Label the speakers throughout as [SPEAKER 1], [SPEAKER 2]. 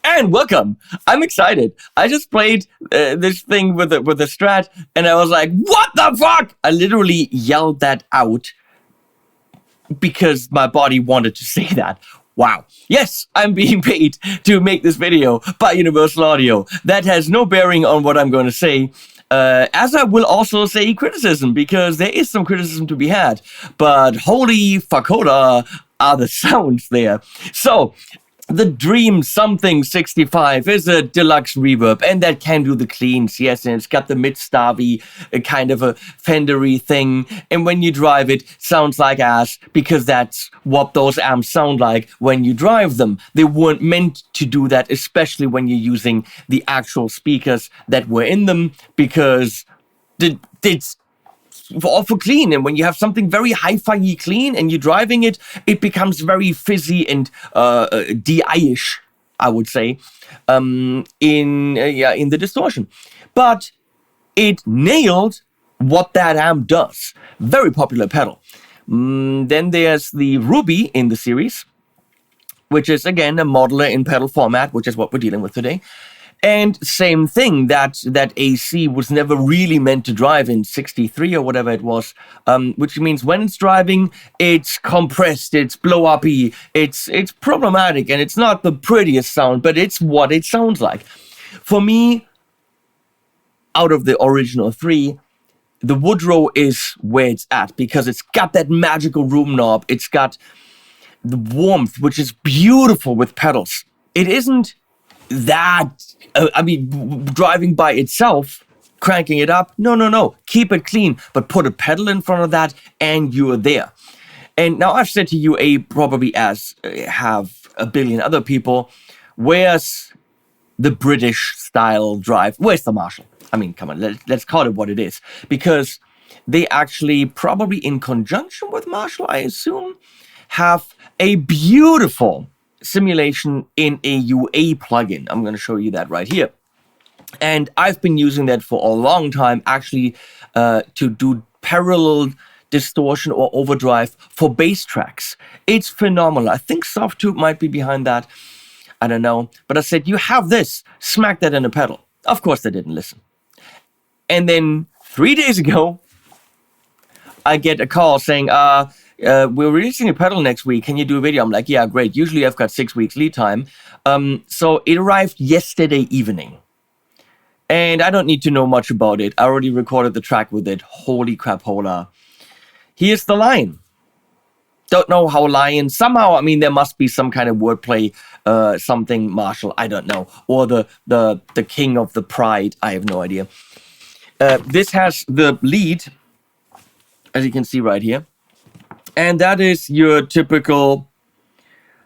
[SPEAKER 1] And welcome. I'm excited. I just played this thing with the Strat, and I was like, "What the fuck?" I literally yelled that out because my body wanted to say that. Wow. Yes, I'm being paid to make this video by Universal Audio. That has no bearing on what I'm going to say. As I will also say criticism, because there is some criticism to be had. But holy fuckoda are the sounds there. So, the Dream Something 65 is a deluxe reverb, and that can do the cleans, yes, and it's got the mid-starvy kind of a Fendery thing, and when you drive it, sounds like ass, because that's what those amps sound like when you drive them. They weren't meant to do that, especially when you're using the actual speakers that were in them, because it's for clean, and when you have something very hi-fi clean and you're driving it, it becomes very fizzy and DI-ish, I would say, in the distortion. But it nailed what that amp does. Very popular pedal. Then there's the Ruby in the series, which is again a modeler in pedal format, which is what we're dealing with today. And same thing, that AC was never really meant to drive in 63 or whatever it was, which means when it's driving, it's compressed, it's blow-uppy, it's problematic, and it's not the prettiest sound, but it's what it sounds like. For me, out of the original three, the Woodrow is where it's at, because it's got that magical room knob, it's got the warmth, which is beautiful with pedals. It isn't that, driving by itself, cranking it up, no, keep it clean, but put a pedal in front of that and you're there. And now I've said to you, probably as have a billion other people, where's the British style drive? Where's the Marshall? I mean, come on, let's call it what it is, because they actually, probably in conjunction with Marshall, I assume, have a beautiful simulation in a UA plugin. I'm going to show you that right here. And I've been using that for a long time, actually, to do parallel distortion or overdrive for bass tracks. It's phenomenal. I think Softtube might be behind that. I don't know. But I said, you have this, smack that in a pedal. Of course, they didn't listen. And then 3 days ago, I get a call saying, we're releasing a pedal next week. Can you do a video? I'm like, yeah, great. Usually I've got 6 weeks lead time. So it arrived yesterday evening. And I don't need to know much about it. I already recorded the track with it. Holy crap, hola. Here's the line. Don't know how lion. Somehow, there must be some kind of wordplay, something Marshall, I don't know. Or the king of the pride. I have no idea. This has the lead, as you can see right here. And that is your typical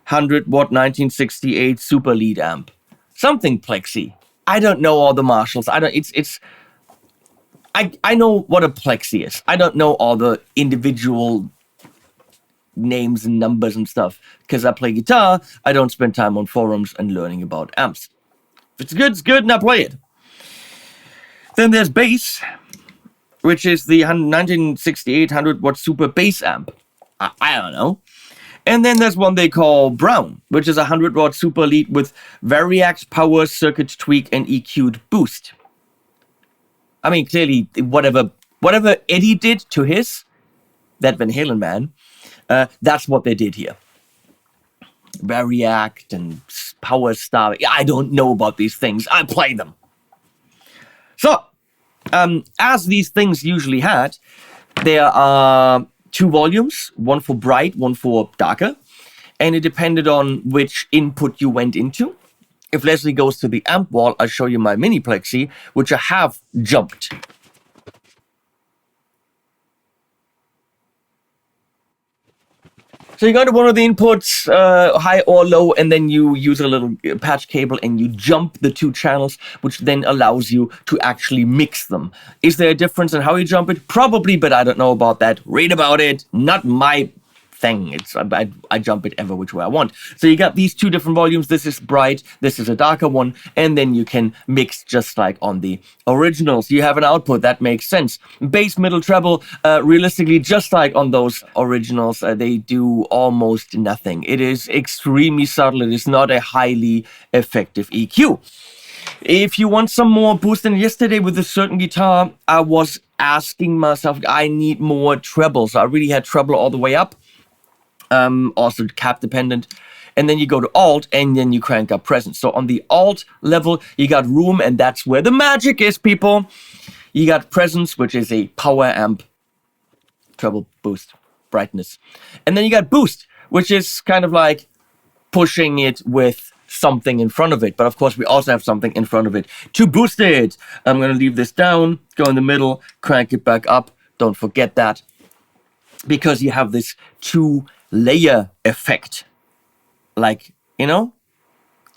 [SPEAKER 1] 100-watt 1968 super lead amp. Something plexi. I don't know all the Marshalls. I know what a plexi is. I don't know all the individual names and numbers and stuff. Because I play guitar, I don't spend time on forums and learning about amps. If it's good, it's good, and I play it. Then there's bass, which is the 1968 100-watt super bass amp. I don't know. And then there's one they call Brown, which is a 100-watt super lead with Variax power, circuit tweak, and EQ'd boost. Clearly, whatever Eddie did to his, that Van Halen man, that's what they did here. Variax and power star. I don't know about these things. I play them. So, as these things usually had, there are 2 volumes, one for bright, one for darker, and it depended on which input you went into. If Leslie goes to the amp wall, I'll show you my mini plexi, which I have jumped. So you go to one of the inputs, high or low, and then you use a little patch cable and you jump the 2 channels, which then allows you to actually mix them. Is there a difference in how you jump it? Probably, but I don't know about that. Read about it. Not my thing. I jump it ever which way I want. So you got these two different volumes. This is bright, this is a darker one, and then you can mix just like on the originals. You have an output that makes sense. Bass, middle, treble, realistically, just like on those originals, they do almost nothing. It is extremely subtle. It is not a highly effective EQ. If you want some more boost than yesterday with a certain guitar, I was asking myself, I need more treble. So I really had treble all the way up, also cap dependent. And then you go to alt and then you crank up presence. So on the alt level, you got room, and that's where the magic is, people. You got presence, which is a power amp, treble, boost, brightness. And then you got boost, which is kind of like pushing it with something in front of it. But of course, we also have something in front of it to boost it. I'm going to leave this down, go in the middle, crank it back up. Don't forget that, because you have this 2-layer effect. Like, you know,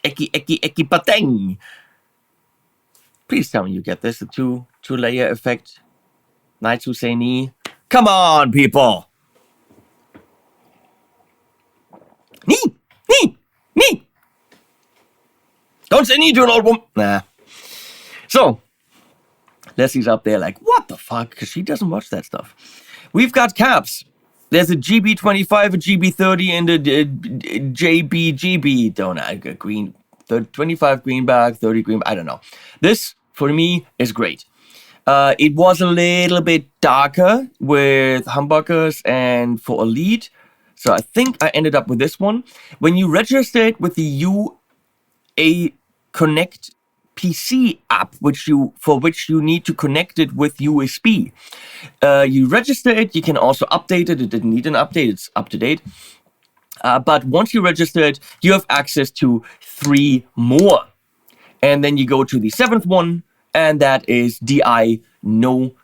[SPEAKER 1] eki pateng. Please tell me you get this, the 2-layer effect. Night to say ni. Come on, people. Ni. Don't say ni to an old woman. Nah. So, Leslie's up there like, what the fuck? Because she doesn't watch that stuff. We've got caps. There's a GB25, a GB30, and a JBGB. Don't I? Green, 25 greenback, 30 green. I don't know. This, for me, is great. It was a little bit darker with humbuckers and for a lead. So I think I ended up with this one. When you register it with the UA Connect PC app, for which you need to connect it with USB. You register it, you can also update it. It didn't need an update, it's up to date. But once you register it, you have access to 3 more. And then you go to the 7th one, and that is DI no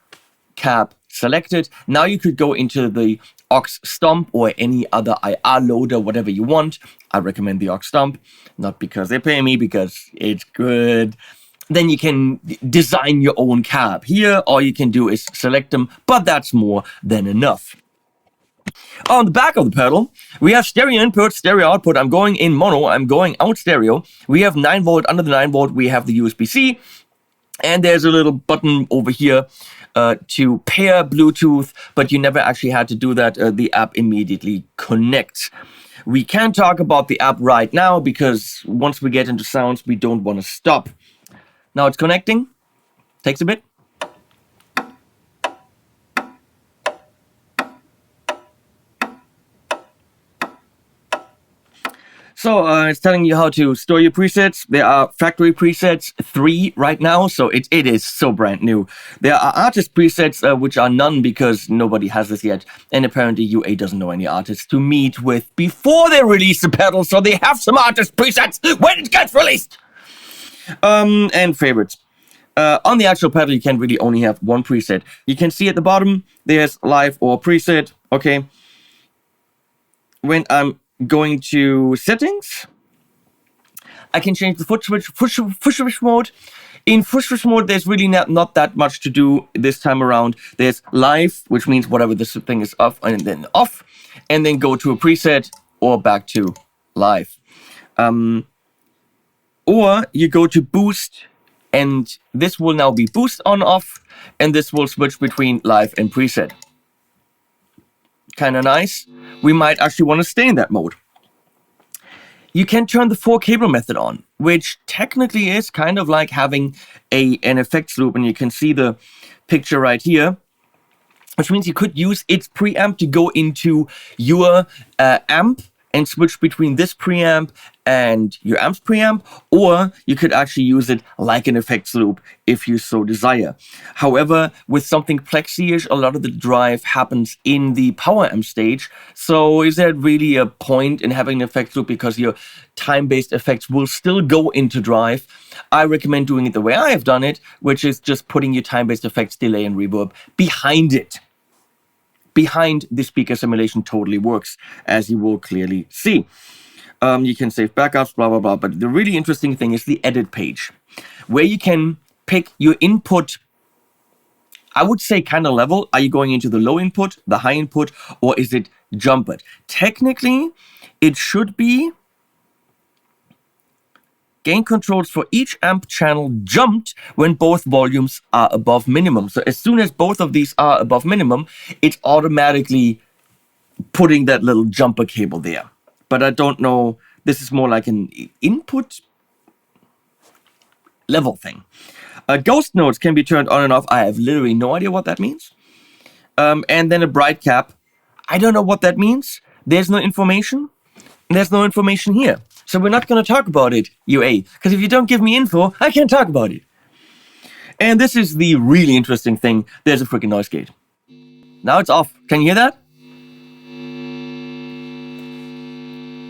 [SPEAKER 1] cap selected. Now you could go into the aux stomp or any other IR loader, whatever you want. I recommend the aux stomp, not because they pay me, because it's good. Then you can design your own cab. Here, all you can do is select them, but that's more than enough. On the back of the pedal, we have stereo input, stereo output. I'm going in mono, I'm going out stereo. We have 9 volt. Under the 9 volt, we have the USB-C. And there's a little button over here to pair Bluetooth, but you never actually had to do that. The app immediately connects. We can talk about the app right now, because once we get into sounds, we don't want to stop. Now it's connecting. Takes a bit. So it's telling you how to store your presets. There are factory presets, 3 right now, so it is so brand new. There are artist presets, which are none because nobody has this yet, and apparently UA doesn't know any artists to meet with before they release the pedal, so they have some artist presets when it gets released. And favorites. On the actual pedal, you can really only have 1 preset. You can see at the bottom, there's live or preset. Okay. When I'm going to settings, I can change the foot switch mode. In foot switch mode, there's really not that much to do this time around. There's live, which means whatever this thing is off, and then off, and then go to a preset or back to live. Or you go to boost, and this will now be boost on off, and this will switch between live and preset. Kind of nice. We might actually want to stay in that mode. You can turn the 4-cable method on, which technically is kind of like having an effects loop, and you can see the picture right here, which means you could use its preamp to go into your amp and switch between this preamp and your amp's preamp, or you could actually use it like an effects loop if you so desire. However, with something plexi-ish, a lot of the drive happens in the power amp stage, so is there really a point in having an effects loop, because your time-based effects will still go into drive? I recommend doing it the way I have done it, which is just putting your time-based effects, delay and reverb behind it. Behind the speaker simulation totally works, as you will clearly see. You can save backups, blah, blah, blah. But the really interesting thing is the edit page, where you can pick your input, I would say kind of level. Are you going into the low input, the high input, or is it jump it. Technically, it should be gain controls for each amp channel jumped when both volumes are above minimum. So as soon as both of these are above minimum, it's automatically putting that little jumper cable there. But I don't know, this is more like an input level thing. Ghost nodes can be turned on and off. I have literally no idea what that means. And then a bright cap. I don't know what that means. There's no information. There's no information here. So we're not going to talk about it, UA. Because if you don't give me info, I can't talk about it. And this is the really interesting thing. There's a freaking noise gate. Now it's off. Can you hear that?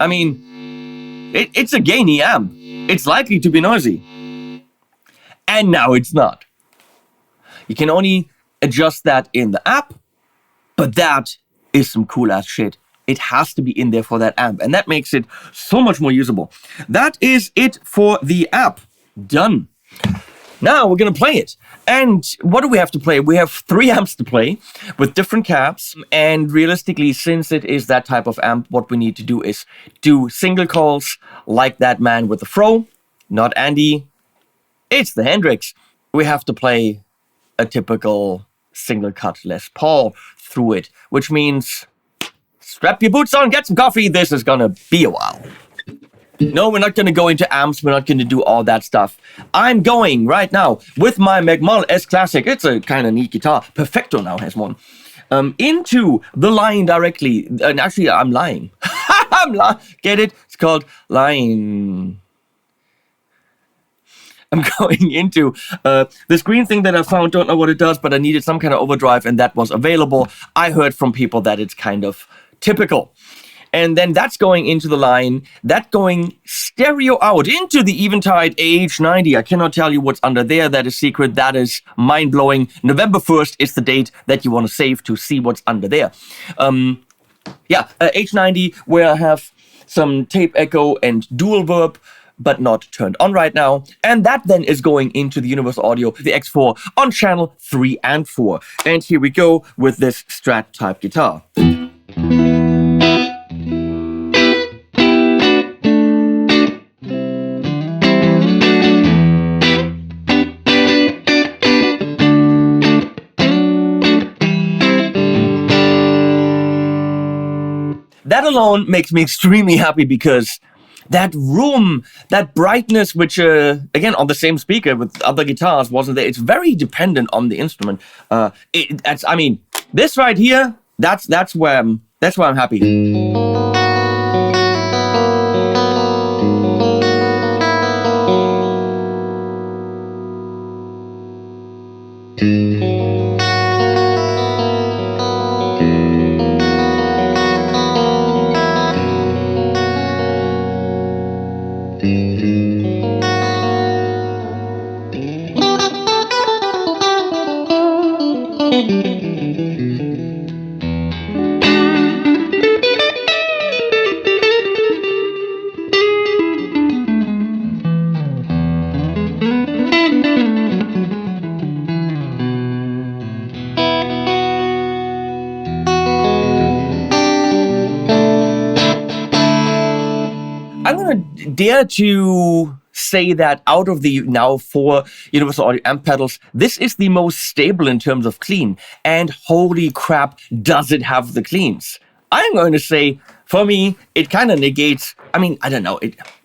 [SPEAKER 1] I mean, it's a gainy amp. It's likely to be noisy. And now it's not. You can only adjust that in the app, but that is some cool ass shit. It has to be in there for that amp, and that makes it so much more usable. That is it for the app. Done. Now we're gonna play it. And what do we have to play? We have 3 amps to play with different cabs, and realistically, since it is that type of amp, what we need to do is do single calls like that man with the fro, not Andy. It's the Hendrix. We have to play a typical single cut Les Paul through it, which means strap your boots on, get some coffee. This is gonna be a while. No, we're not gonna go into amps. We're not gonna do all that stuff. I'm going right now with my Magmull S Classic. It's a kind of neat guitar. Perfecto now has one. Into the line directly. And actually, I'm lying. Get it? It's called line. I'm going into this green thing that I found. Don't know what it does, but I needed some kind of overdrive, and that was available. I heard from people that it's kind of typical. And then that's going into the line, that going stereo out into the Eventide AH90. I cannot tell you what's under there. That is secret. That is mind-blowing. November 1st is the date that you want to save to see what's under there. H90, where I have some tape echo and dual verb, but not turned on right now. And that then is going into the Universal Audio, the X4, on channel 3 and 4. And here we go with this Strat type guitar. That alone makes me extremely happy because that room, that brightness, which, again, on the same speaker with other guitars wasn't there. It's very dependent on the instrument. This right here, that's where I'm happy. I'm going to dare to say that out of the now 4 Universal Audio amp pedals, this is the most stable in terms of clean. And holy crap, does it have the cleans? I'm going to say, for me, it kind of negates, I don't know,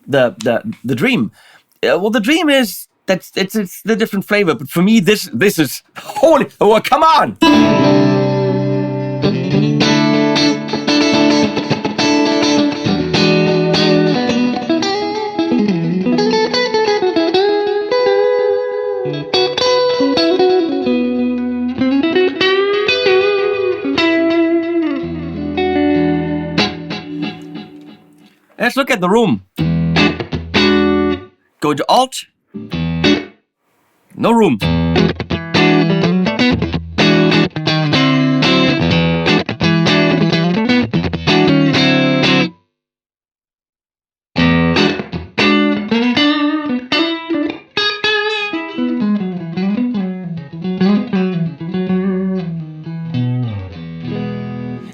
[SPEAKER 1] the Dream. The Dream is, it's the different flavor, but for me, this is, holy, oh, come on! Let's look at the room. Go to Alt. No room.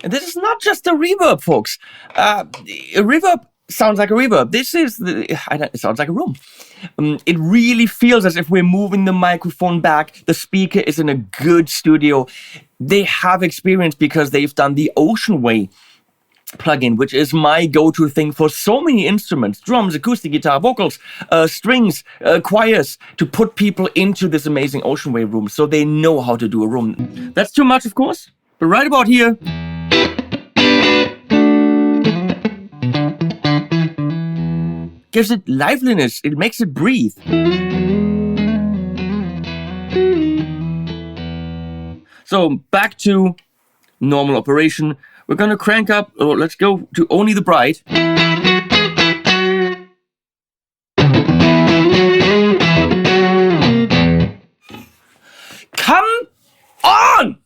[SPEAKER 1] And this is not just a reverb, folks. A reverb sounds like a reverb. It sounds like a room. It really feels as if we're moving the microphone back. The speaker is in a good studio. They have experience because they've done the Ocean Way plugin, which is my go-to thing for so many instruments: drums, acoustic guitar, vocals, strings, choirs, to put people into this amazing Ocean Way room so they know how to do a room. That's too much, of course, but right about here, gives it liveliness. It makes it breathe. So back to normal operation. We're gonna crank up, or let's go to Only the Bride. Come on!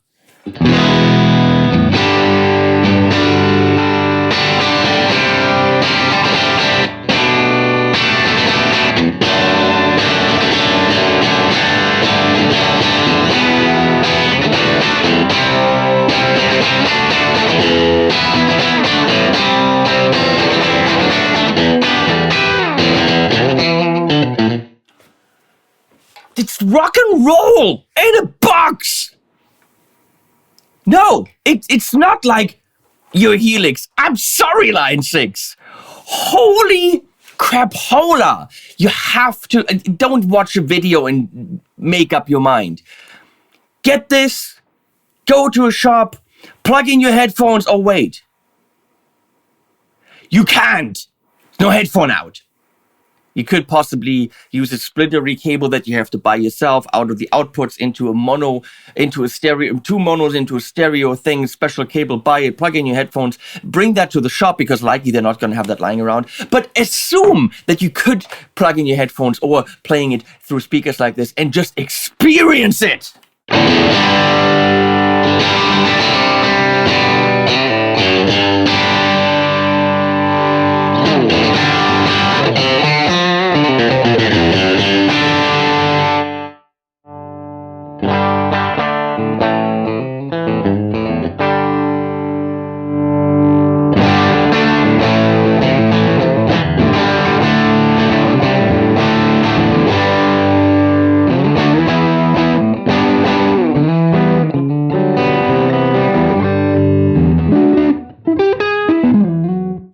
[SPEAKER 1] It's rock and roll in a box. No, it's not like your Helix. I'm sorry, Line 6. Holy crapola. You have to, don't watch a video and make up your mind. Get this, go to a shop, plug in your headphones, or wait. You can't. No headphone out. You could possibly use a splittery cable that you have to buy yourself out of the outputs into a mono, into a stereo, 2 monos into a stereo thing, special cable, buy it, plug in your headphones, bring that to the shop because likely they're not going to have that lying around. But assume that you could plug in your headphones or playing it through speakers like this and just experience it.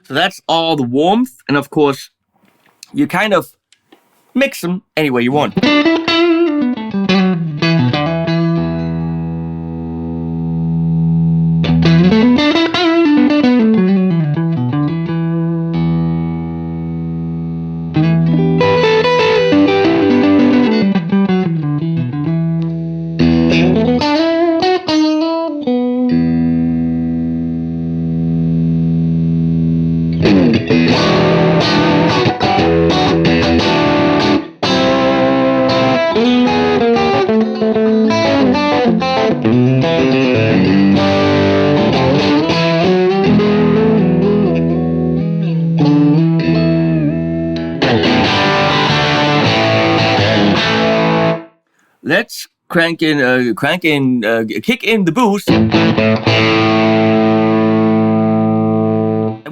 [SPEAKER 1] So that's all the warmth, and of course, you kind of mix them any way you want. Let's kick in the boost. And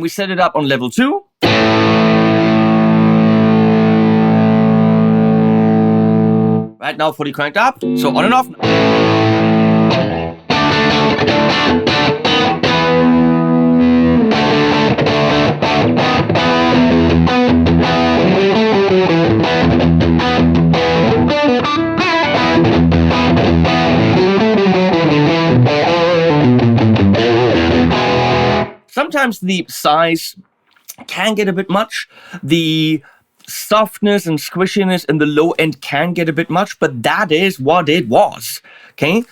[SPEAKER 1] we set it up on level 2. Right now, fully cranked up. So on and off. Sometimes the size can get a bit much. The softness and squishiness in the low end can get a bit much, but that is what it was. Okay?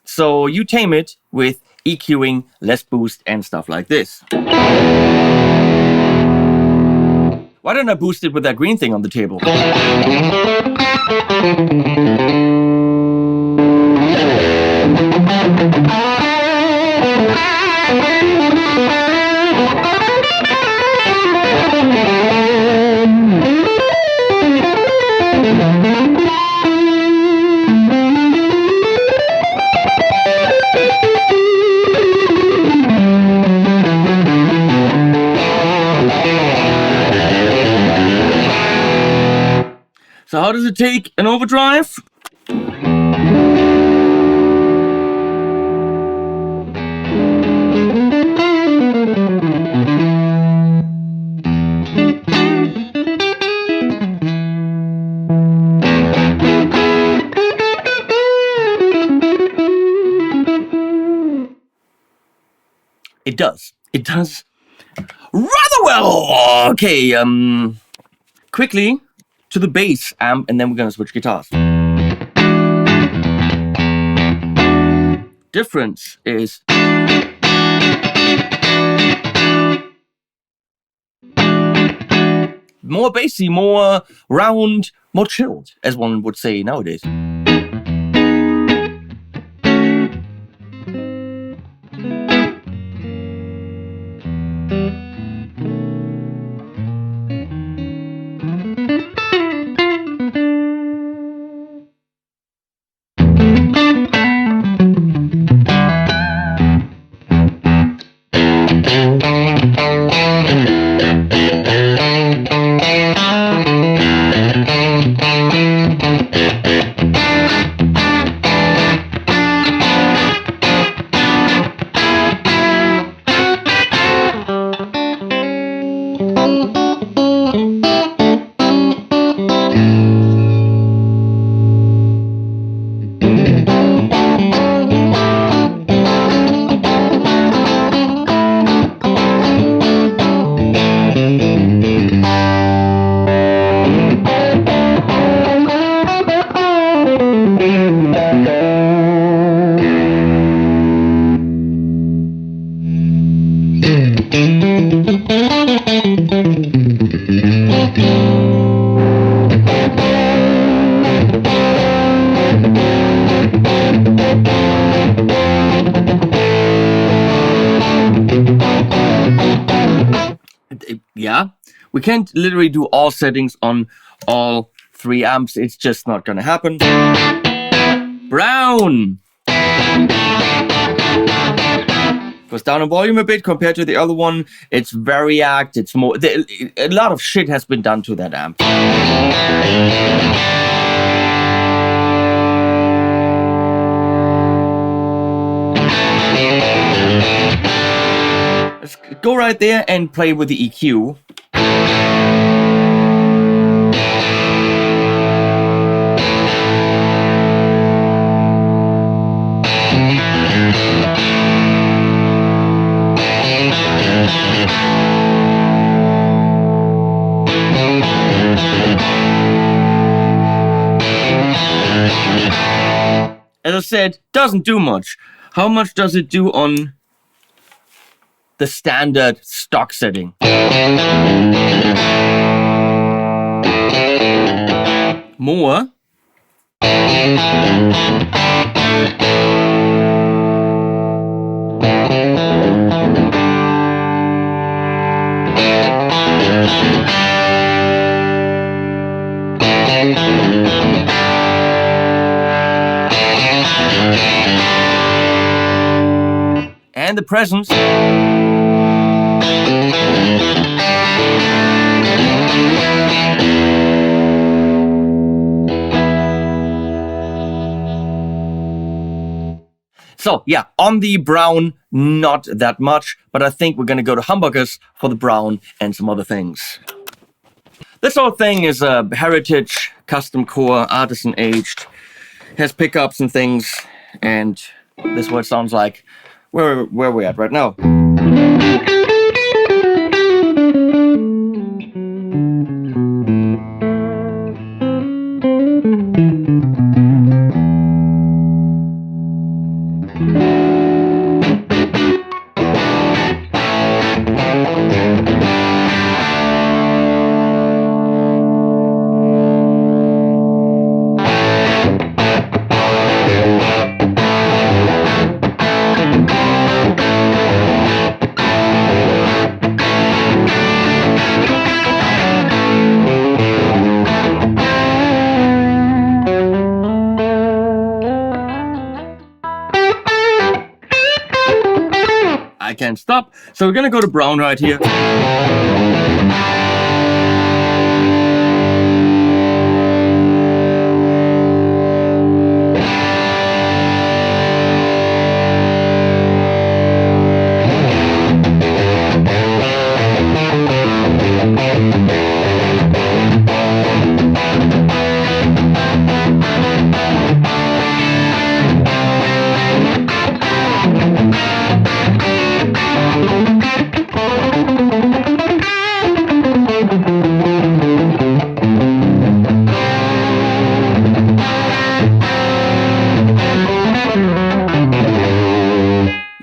[SPEAKER 1] So you tame it with EQing, less boost, and stuff like this. Why don't I boost it with that green thing on the table? So how does it take an overdrive? It does. It does rather well. Okay, quickly to the bass amp, and then we're gonna switch guitars. Difference is more bassy, more round, more chilled, as one would say nowadays. Yeah, we can't literally do all settings on all 3 amps. It's just not gonna happen. Brown goes down in volume a bit compared to the other one. It's variact. It's more. A lot of shit has been done to that amp. Let's go right there and play with the EQ. As I said, doesn't do much. How much does it do on the standard stock setting? More. And the presence. So yeah, on the brown, not that much, but I think we're gonna go to Humbuckers for the brown and some other things. This whole thing is a heritage, custom core, artisan aged, has pickups and things, and this is what it sounds like. Where are we at right now? I can't stop. So we're gonna go to brown right here.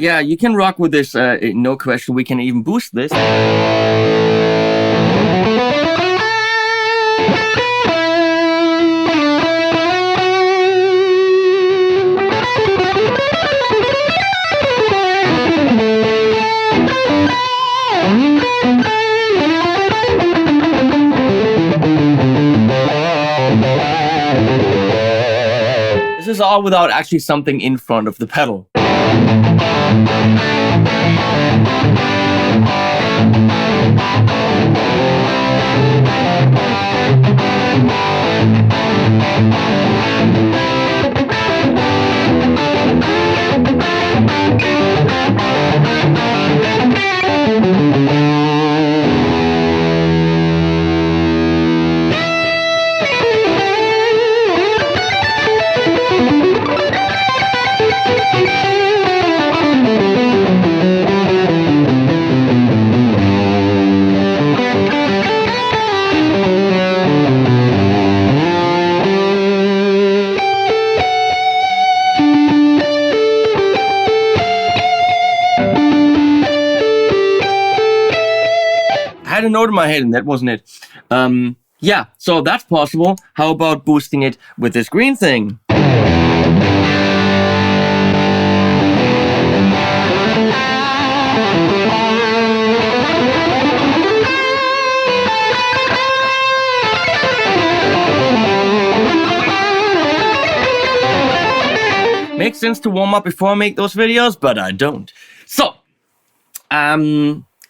[SPEAKER 1] yeah, you can rock with this, no question. We can even boost this. This is all without actually something in front of the pedal. I had a note in my head and that wasn't it. Yeah, so that's possible. How about boosting it with this green thing? Makes sense to warm up before I make those videos, but I don't. So,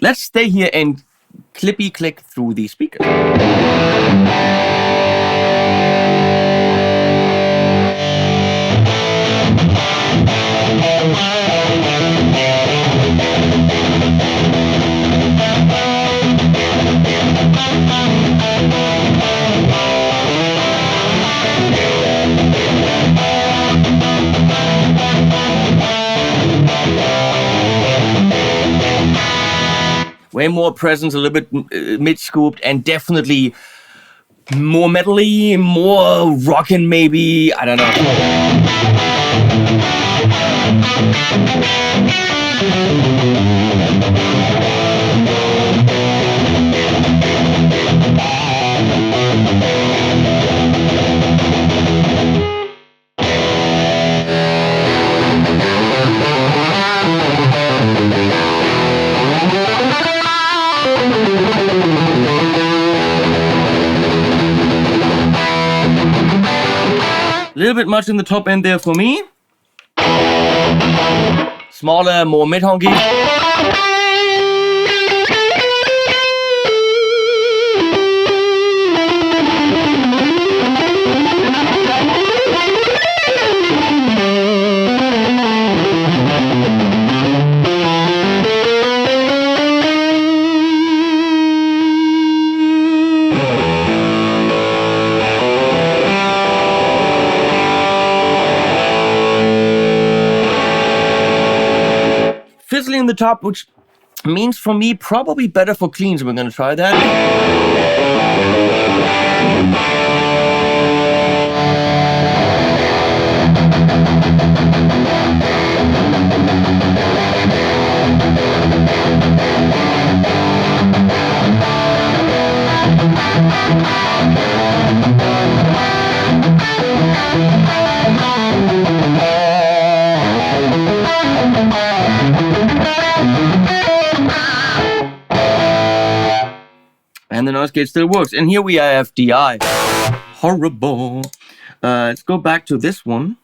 [SPEAKER 1] let's stay here and clippy click through these speakers. Way more presence, a little bit mid-scooped, and definitely more metally, more rockin' maybe, I don't know. A little bit much in the top end there for me. Smaller, more mid-honky. Fizzling in the top, which means for me probably better for cleans. We're gonna try that. And the noise gate still works. And here we have DI. Horrible. Let's go back to this one.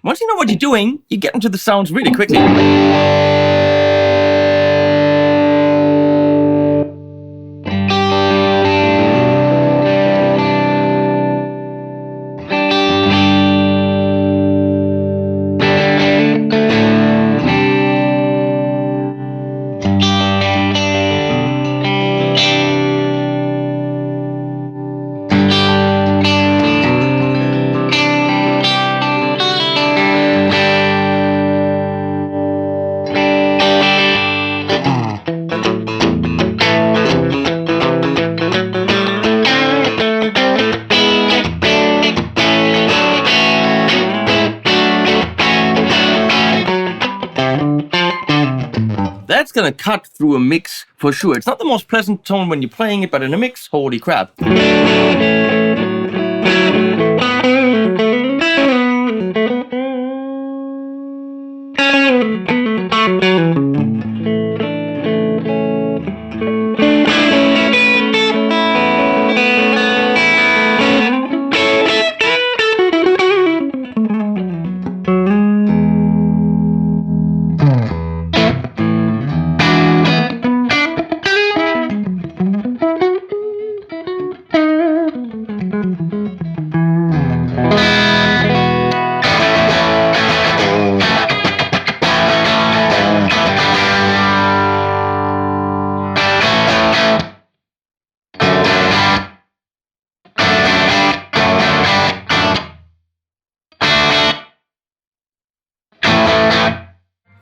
[SPEAKER 1] Once you know what you're doing, you get into the sounds really quickly. gonna cut through a mix for sure. It's not the most pleasant tone when you're playing it, but in a mix, holy crap.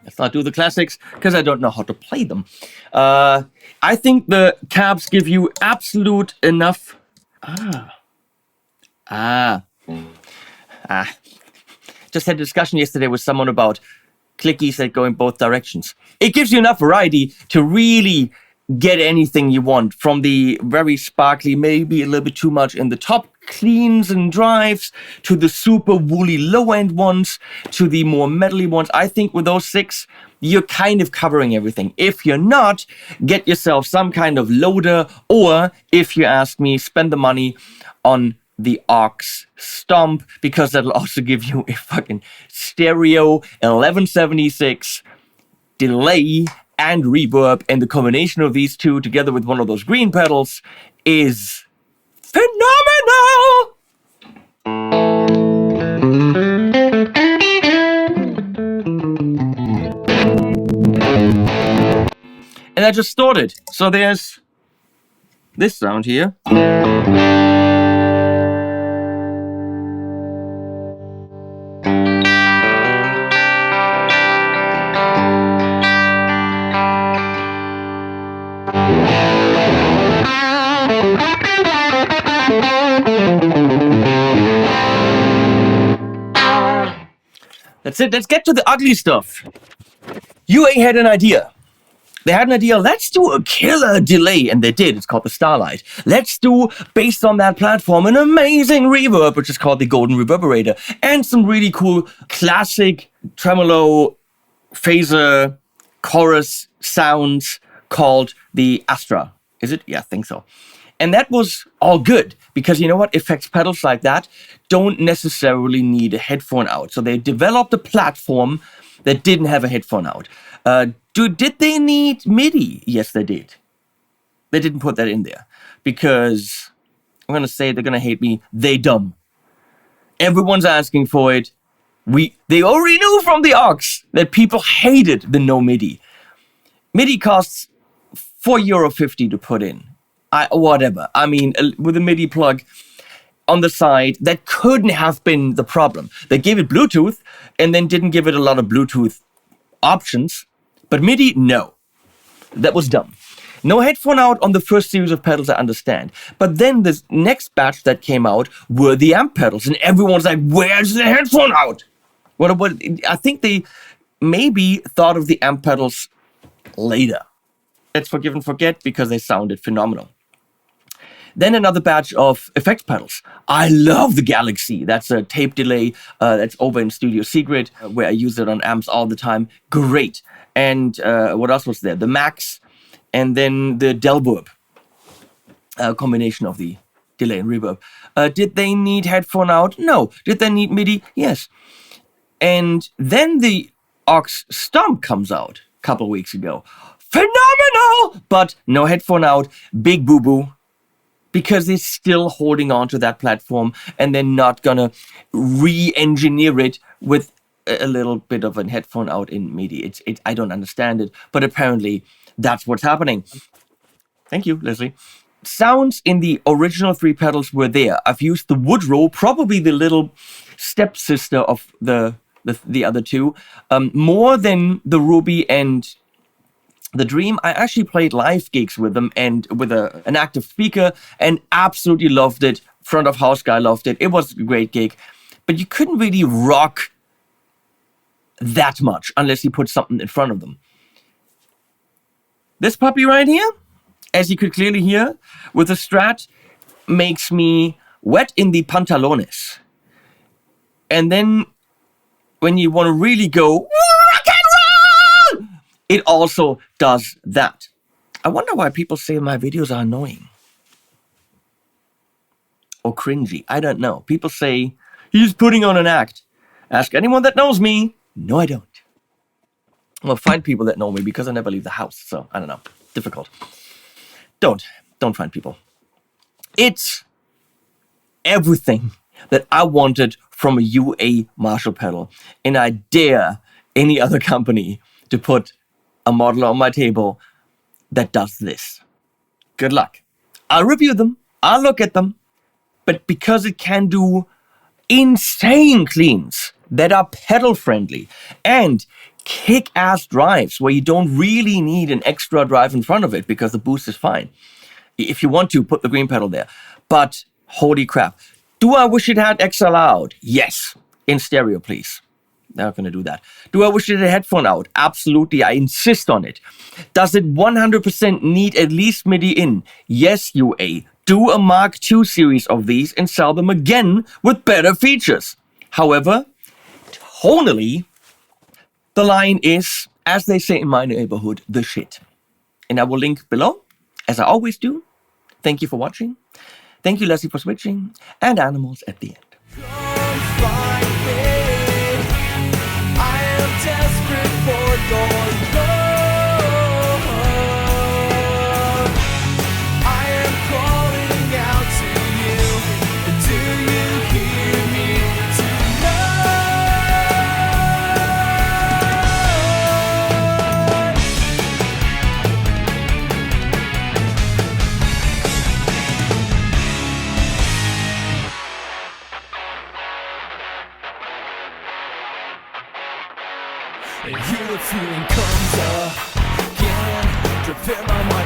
[SPEAKER 1] Let's not do the classics, because I don't know how to play them. I think the cabs give you absolute enough... Just had a discussion yesterday with someone about clickies that go in both directions. It gives you enough variety to really get anything you want, from the very sparkly, maybe a little bit too much in the top cleans and drives, to the super woolly low-end ones, to the more metally ones. I think with those 6, you're kind of covering everything. If you're not, get yourself some kind of loader, or, if you ask me, spend the money on the AUX Stomp, because that'll also give you a fucking stereo 1176 delay and reverb, and the combination of these two together with one of those green pedals is phenomenal! And I just stored it. So there's this sound here. That's it. Let's get to the ugly stuff. UA had an idea. They had an idea, let's do a killer delay, and they did. It's called the Starlight. Let's do, based on that platform, an amazing reverb, which is called the Golden Reverberator, and some really cool classic tremolo, phaser, chorus sounds called the Astra. Is it? Yeah, I think so. And that was all good, because you know what? Effects pedals like that don't necessarily need a headphone out. So they developed a platform that didn't have a headphone out. Did they need MIDI? Yes, they did. They didn't put that in there because I'm going to say they're going to hate me. They dumb. Everyone's asking for it. They already knew from the AUX that people hated the no MIDI. MIDI costs €4.50 to put in. Whatever. I mean, with a MIDI plug on the side, that couldn't have been the problem. They gave it Bluetooth and then didn't give it a lot of Bluetooth options. But MIDI, no. That was dumb. No headphone out on the first series of pedals, I understand. But then the next batch that came out were the amp pedals. And everyone's like, where's the headphone out? What? I think they maybe thought of the amp pedals later. Let's forgive and forget, because they sounded phenomenal. Then another batch of effects pedals. I love the Galaxy. That's a tape delay that's over in Studio Secret, where I use it on amps all the time. Great. And what else was there? The Max, and then the Delverb. Combination of the delay and reverb. Did they need headphone out? No. Did they need MIDI? Yes. And then the AUX Stomp comes out a couple weeks ago. Phenomenal! But no headphone out. Big boo-boo. Because they're still holding on to that platform, and they're not gonna re-engineer it with a little bit of a headphone out in MIDI. I don't understand it, but apparently that's what's happening. Thank you, Leslie. Sounds in the original 3 pedals were there. I've used the Woodrow, probably the little stepsister of the other 2, more than the Ruby and the Dream. I actually played live gigs with them and with an active speaker, and absolutely loved it. Front of house guy loved it. It was a great gig, but you couldn't really rock that much unless you put something in front of them. This puppy right here, as you could clearly hear, with the Strat, makes me wet in the pantalones. And then when you want to really go rock and roll, it also does that. I wonder why people say my videos are annoying. Or cringy. I don't know. People say, he's putting on an act. Ask anyone that knows me. No, I don't. Well, find people that know me because I never leave the house. So, I don't know. Difficult. Don't find people. It's everything that I wanted from a UA Marshall pedal. And I dare any other company to put a model on my table that does this. Good luck. I'll review them. I'll look at them. But because it can do insane cleans that are pedal friendly and kick-ass drives where you don't really need an extra drive in front of it because the boost is fine. If you want to, put the green pedal there. But holy crap. Do I wish it had XL out? Yes. In stereo, please. They're not going to do that. Do I wish it had a headphone out? Absolutely. I insist on it. Does it 100% need at least MIDI in? Yes, UA. Do a Mark II series of these and sell them again with better features. However, tonally, the line is, as they say in my neighborhood, the shit. And I will link below, as I always do. Thank you for watching. Thank you, Leslie, for switching. And animals at the end.
[SPEAKER 2] Come find me. I am desperate for your love. I am calling out to you. Do you hear me tonight? And here the feeling comes again. Prepare my mind.